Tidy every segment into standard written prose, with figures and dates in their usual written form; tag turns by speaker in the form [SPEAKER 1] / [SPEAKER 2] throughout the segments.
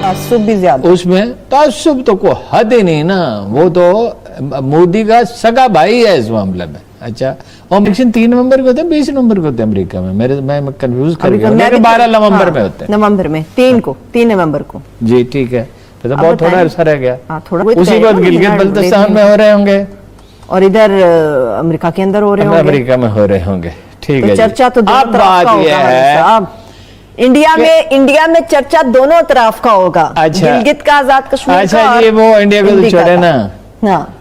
[SPEAKER 1] तासुब भी ज्यादा,
[SPEAKER 2] उसमें तासुब तो कोई हद ही नहीं ना, वो तो मोदी का सगा भाई है इस मामले में। अच्छा, और इलेक्शन 3 नवंबर को होते हैं 20 नवंबर को होते हैं अमेरिका में, मैं कंफ्यूज कर गया, मेरे 12 नवंबर में होते हैं।
[SPEAKER 1] नवंबर में 3 नवंबर को।
[SPEAKER 2] जी ठीक है, तो बहुत थोड़ा अरसा रह गया।
[SPEAKER 1] थोड़ा
[SPEAKER 2] उसी वक्त गिलगित बल्तिस्तान में हो रहे होंगे
[SPEAKER 1] और इधर अमेरिका के अंदर हो रहे होंगे,
[SPEAKER 2] अमेरिका में हो रहे होंगे। ठीक है,
[SPEAKER 1] चर्चा तो
[SPEAKER 2] अब बात यह है
[SPEAKER 1] इंडिया में चर्चा दोनों तरफ का होगा।
[SPEAKER 2] अच्छा,
[SPEAKER 1] गिलगित का, आजाद कश्मीर
[SPEAKER 2] अच्छा
[SPEAKER 1] का,
[SPEAKER 2] ये वो इंडिया को तो छोड़े ना,
[SPEAKER 1] हाँ,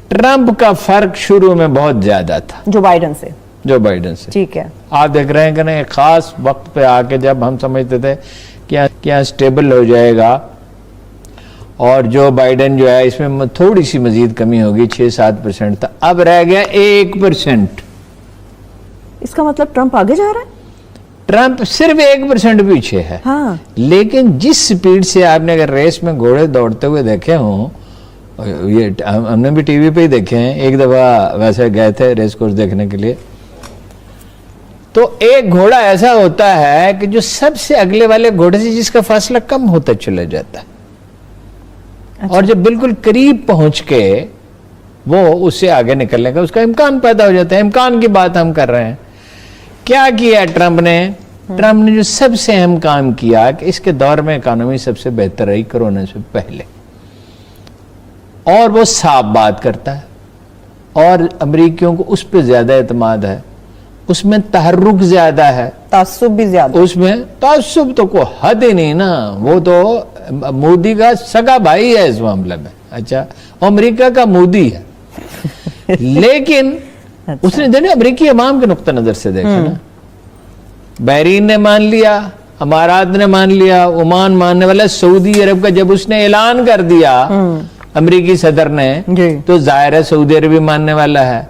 [SPEAKER 2] ट्रंप का फर्क शुरू में बहुत ज्यादा था
[SPEAKER 1] जो बाइडन से, ठीक है।
[SPEAKER 2] आप देख रहे हैं कि नहीं, खास वक्त पे आके जब हम समझते थे कि क्या स्टेबल हो जाएगा और जो बाइडन जो है इसमें थोड़ी सी मजीद कमी होगी, 6-7% था, अब रह गया 1%।
[SPEAKER 1] इसका मतलब ट्रंप आगे जा रहा है?
[SPEAKER 2] ट्रंप सिर्फ 1% पीछे है।
[SPEAKER 1] हाँ।
[SPEAKER 2] लेकिन जिस स्पीड से आपने अगर रेस में घोड़े दौड़ते हुए देखे हों, ये हमने भी टीवी पे ही देखे हैं, एक दफा वैसे गए थे रेस कोर्स देखने के लिए, तो एक घोड़ा ऐसा होता है कि जो सबसे अगले वाले घोड़े से जिसका फासला कम होता चला जाता है। अच्छा। और जब बिल्कुल करीब पहुंच के वो उससे आगे निकलने का उसका इम्कान पैदा हो जाता है। इम्कान की बात हम कर रहे हैं। क्या किया ट्रंप ने? ट्रंप ने जो सबसे अहम काम किया कि इसके दौर में इकोनॉमी सबसे बेहतर रही कोरोना से पहले, और वो साफ बात करता है और अमरीकियों को उस पर ज्यादा एतमाद है, उसमें तहर्रुक ज्यादा है,
[SPEAKER 1] तासुब भी ज्यादा, उसमें
[SPEAKER 2] तासुब तो कोई हद ही नहीं ना, वो तो मोदी का सगा भाई है इस मामले में। अच्छा, अमेरिका का मोदी है लेकिन अच्छा। उसने देखा अमरीकी अवाम के नुक्ता नजर से देखा ना, बहरीन ने मान लिया, अमारात ने मान लिया, ओमान मानने वाला, सऊदी अरब का जब उसने ऐलान कर दिया अमरीकी सदर ने, तो जाहिर है सऊदी अरब भी मानने वाला है,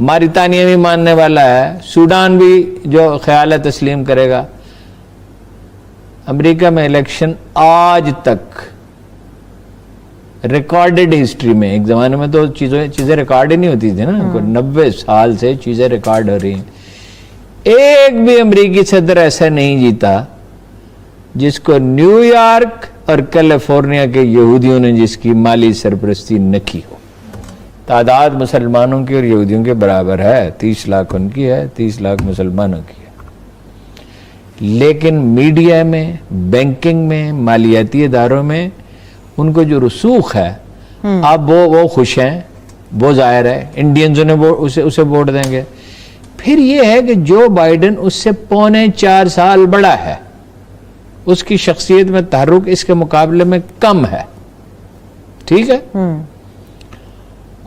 [SPEAKER 2] मारितानिया भी मानने वाला है, सूडान भी जो ख्याल है तस्लीम करेगा। अमेरिका में इलेक्शन आज तक रिकॉर्डेड हिस्ट्री में, एक जमाने में तो चीजें रिकॉर्ड ही नहीं होती थी ना, 90 साल से चीजें रिकॉर्ड हो रही हैं। एक भी अमेरिकी सदर ऐसा नहीं जीता जिसको न्यूयॉर्क और कैलिफोर्निया के यहूदियों ने जिसकी माली सरपरस्ती न की हो। तादाद मुसलमानों की और यहूदियों के बराबर है, 30 लाख उनकी है, 30 लाख मुसलमानों की है। लेकिन मीडिया में, बैंकिंग में, मालियाती इदारों में उनको जो रसूख है, अब वो खुश हैं, वो जाहिर है इंडियंस ने उसे वोट देंगे। फिर ये है कि जो बाइडन उससे 4.25 साल बड़ा है, उसकी शख्सियत में तहर्रुक इसके मुकाबले में कम है, ठीक है,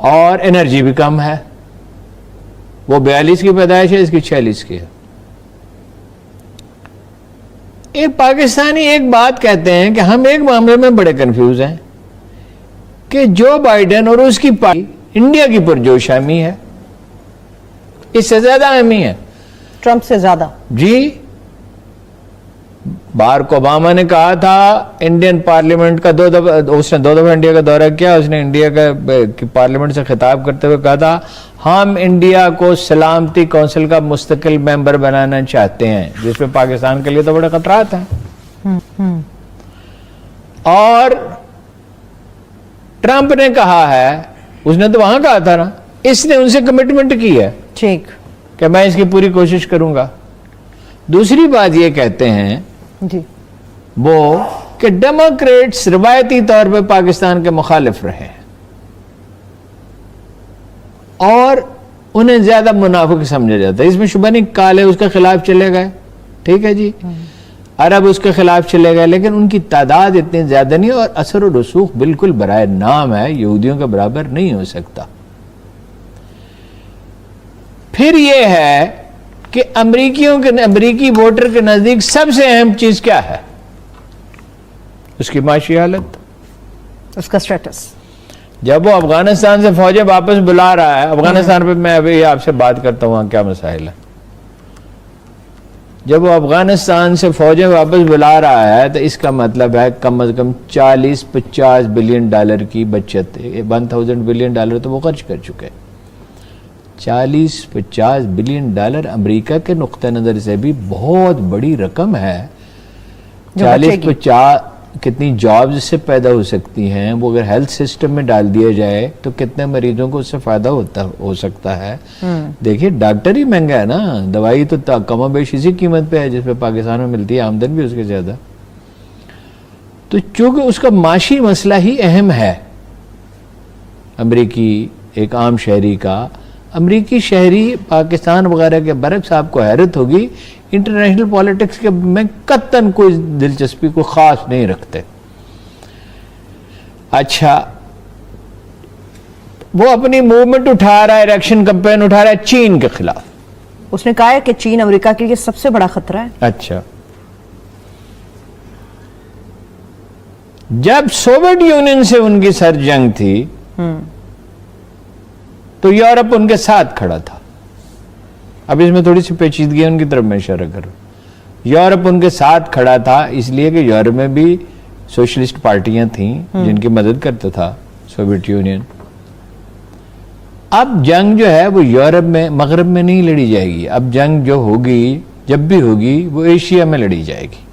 [SPEAKER 2] और एनर्जी भी कम है। वो 42 की पैदाइश है, इसकी 46 की है। एक पाकिस्तानी एक बात कहते हैं कि हम एक मामले में बड़े कंफ्यूज हैं कि जो बाइडन और उसकी पार्टी इंडिया की पुरजोशामी है, इससे ज्यादा अहमी है,
[SPEAKER 1] ट्रंप से ज्यादा। जी,
[SPEAKER 2] बाराक ओबामा ने कहा था इंडियन पार्लियामेंट का उसने 2 दफा इंडिया का दौरा किया, उसने इंडिया का पार्लियामेंट से खिताब करते हुए कहा था हम इंडिया को सलामती काउंसिल का मुस्तकिल मेंबर बनाना चाहते हैं, जिसमें पाकिस्तान के लिए तो बड़े खतरात हैं। और ट्रंप ने कहा है, उसने तो वहां कहा था ना, इसने उनसे कमिटमेंट की है,
[SPEAKER 1] ठीक,
[SPEAKER 2] कि मैं इसकी पूरी कोशिश करूंगा। दूसरी बात ये कहते हैं
[SPEAKER 1] जी
[SPEAKER 2] वो कि डेमोक्रेट्स रिवायती तौर पे पाकिस्तान के मुखालिफ रहे और उन्हें ज्यादा मुनाफिक समझा जाता है, इसमें शुबा नहीं। काले उसके खिलाफ चले गए, ठीक है जी, अरब उसके खिलाफ चले गए, लेकिन उनकी तादाद इतनी ज्यादा नहीं और असर और रसूख बिल्कुल बराए नाम है, यहूदियों के बराबर नहीं हो सकता। फिर यह है कि अमरीकी वोटर के नजदीक सबसे अहम चीज क्या है? उसकी माशी हालत,
[SPEAKER 1] उसका स्टेटस।
[SPEAKER 2] जब वो अफगानिस्तान से फौजें वापस बुला रहा है, अफगानिस्तान पे मैं अभी आपसे बात करता हूं क्या मसाइल है, जब वो अफगानिस्तान से फौजें वापस बुला रहा है तो इसका मतलब है कम से कम 40-50 बिलियन डॉलर की बचत, 1000 बिलियन डॉलर तो वो खर्च कर चुके हैं। 40-50 बिलियन डॉलर अमेरिका के नुक्ता नजर से भी बहुत बड़ी रकम है। 40-50 کتنی جابز اس سے پیدا ہو سکتی ہیں، وہ اگر ہیلتھ سسٹم میں ڈال دیا جائے تو کتنے مریضوں کو اس سے فائدہ ہو سکتا ہے. دیکھیے ڈاکٹر ہی مہنگا ہے نا، دوائی تو کم و بیش اسی قیمت پہ ہے جس پہ پاکستان میں ملتی ہے، آمدن بھی اس کے زیادہ. تو چونکہ اس کا معاشی مسئلہ ہی اہم ہے امریکی ایک عام شہری کا، امریکی شہری پاکستان وغیرہ کے برعکس آپ کو حیرت ہوگی انٹرنیشنل پالیٹکس کے میں قطعاً کوئی دلچسپی کو خاص نہیں رکھتے. اچھا وہ اپنی موومنٹ اٹھا رہا ہے، الیکشن کمپین اٹھا رہا ہے چین کے خلاف.
[SPEAKER 1] اس نے کہا ہے کہ چین امریکہ کے لیے سب سے بڑا خطرہ ہے.
[SPEAKER 2] اچھا جب سوویت یونین سے ان کی سر جنگ تھی تو یورپ ان کے ساتھ کھڑا تھا. اب اس میں تھوڑی سی پیچیدگی ان کی طرف میں اشارہ کروں. یورپ ان کے ساتھ کھڑا تھا اس لیے کہ یورپ میں بھی سوشلسٹ پارٹیاں تھیں جن کی مدد کرتا تھا سوویت یونین. اب جنگ جو ہے وہ یورپ میں مغرب میں نہیں لڑی جائے گی، اب جنگ جو ہوگی جب بھی ہوگی وہ ایشیا میں لڑی جائے گی.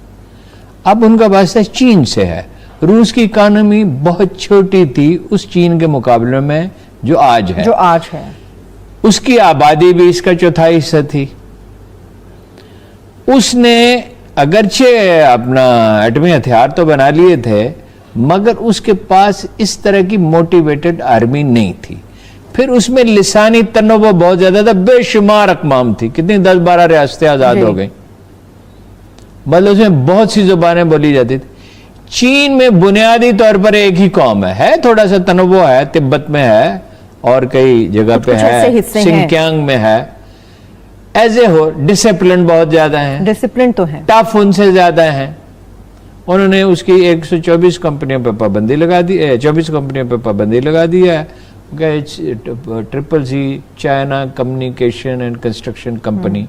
[SPEAKER 2] اب ان کا واسطہ چین سے ہے. روس کی اکانومی بہت چھوٹی تھی اس چین کے مقابلے میں جو آج ہے. اس کی آبادی بھی اس کا چوتھائی حصہ تھی. اس نے اگرچہ اپنا ایٹمی ہتھیار تو بنا لیے تھے مگر اس کے پاس اس طرح کی موٹیویٹڈ آرمی نہیں تھی. پھر اس میں لسانی تنوع بہت زیادہ تھا، بے شمار اقوام تھی، کتنی 10-12 ریاستیں آزاد ہو گئیں، مطلب اس میں بہت سی زبانیں بولی جاتی تھی. چین میں بنیادی طور پر ایک ہی قوم ہے، تھوڑا سا تنوع ہے، تبت میں ہے اور کئی جگہ پہ ہے، سنکیانگ میں ہے. ایسے ہو ڈسپلن بہت زیادہ ہیں،
[SPEAKER 1] ڈسپلن تو ہے،
[SPEAKER 2] ٹف ان سے زیادہ ہیں. انہوں نے اس کی 124 کمپنیوں پہ پابندی لگا دی، 24 کمپنیوں پہ پابندی لگا دی ہے. Triple C China Communication and Construction Company,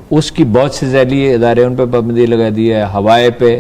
[SPEAKER 2] اس کی بہت سے ذیلی ادارے ان پہ پابندی لگا دی ہے. ہوائے پہ